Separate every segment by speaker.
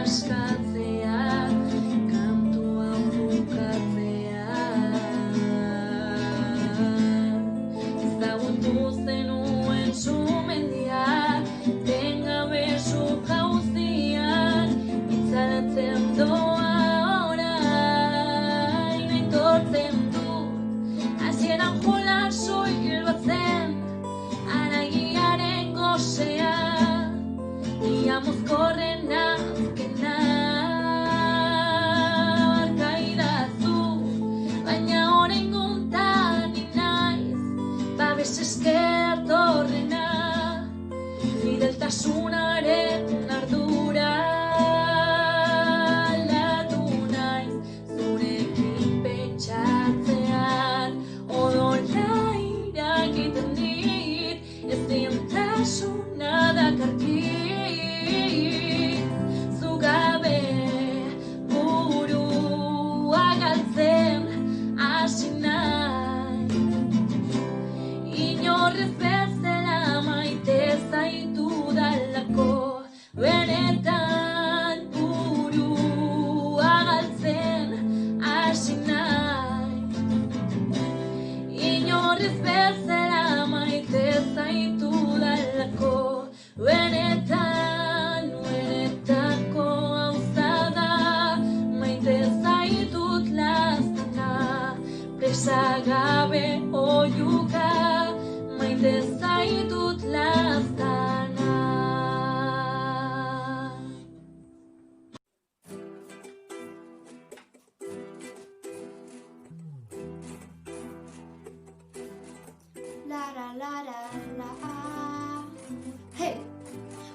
Speaker 1: askatzea, kantu hau bukatzea. Ezagutu zenuen sumendia, tengabe zu jauzian, itzalatzen doa orain aitortzen dut. Hasieran jola soil bat zen, haragiaren gozea, ia mozkorren azkena. Barkaidazu, baina oraingotan ni naiz, babes eskertorrena, fideltasunaren ardura. Aldatu naiz zurekin pentsatzean, odola irakiten dit, ezintasuna dakarkit. Zu gabe burua galtzen hasi nahi, inorrez bezala maite zaitudalako, benetan burua galtzen hasi nahi, inorrez bezala maite zaitudalako, benetan benetako gauza da, maite zaitut laztana, presa gabe oihuka, maite zaitut laztana.
Speaker 2: La la la la la, hey,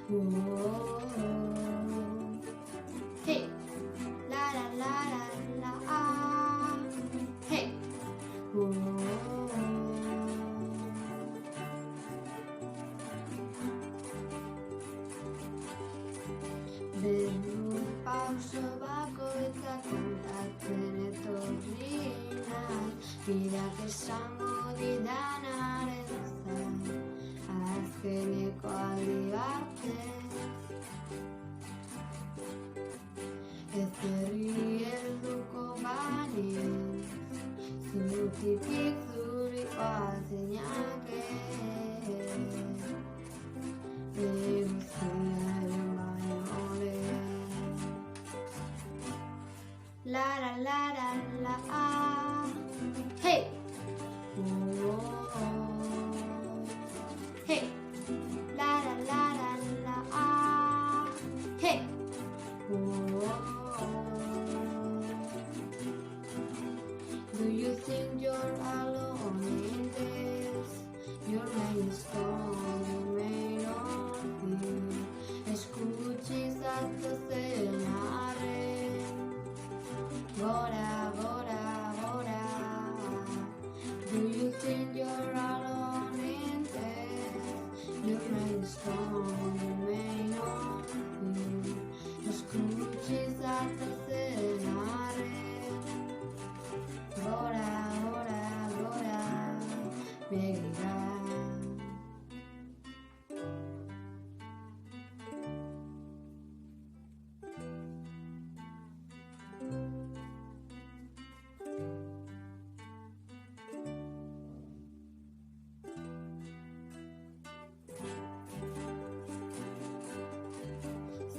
Speaker 2: whoa, hey, la la la la la, hey, whoa. Denun pauso bakoitza kontatzen etorri naiz, bideak esango didanaren zan, azkeneko aldi batez. Ezerri helduko banintz, zutik zurikoa zeinake, eguzkiaren baino lehen. La la la la la, hey, whoa, hey, la la la la la, hey, whoa. Do you think you're alone in this? You're made strong, you may not be. Escuchas cenare, bora, bora, bora. Do you think you're alone in this? You're made strong, you may not be. Escuchas cenare, bora, bora, bora, begirada.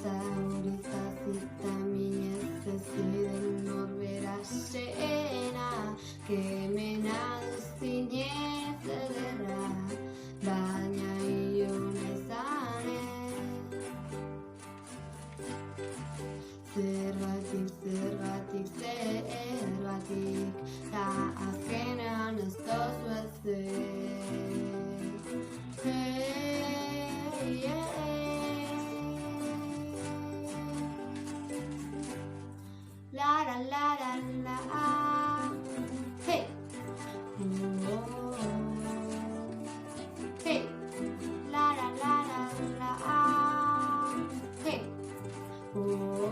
Speaker 2: Zaurizazita minez eziden norbera zena, kemena duzinez ederra, baina ion ezanez. Zergatik, zergatik, zergatik, ta azkenean ez dozu ezer. Hey, yeah. La la la la la, hey, whoa, hey, la la la la la, hey, whoa.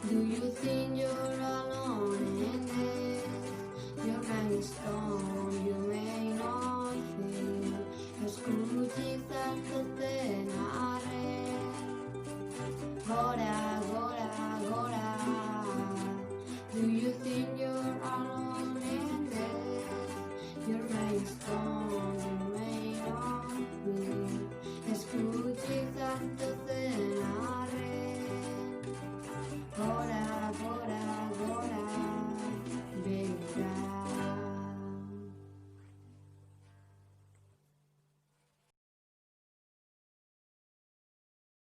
Speaker 2: Do you think you're alone in this? You're very strong, you may not feel. Escuchas cenare. gora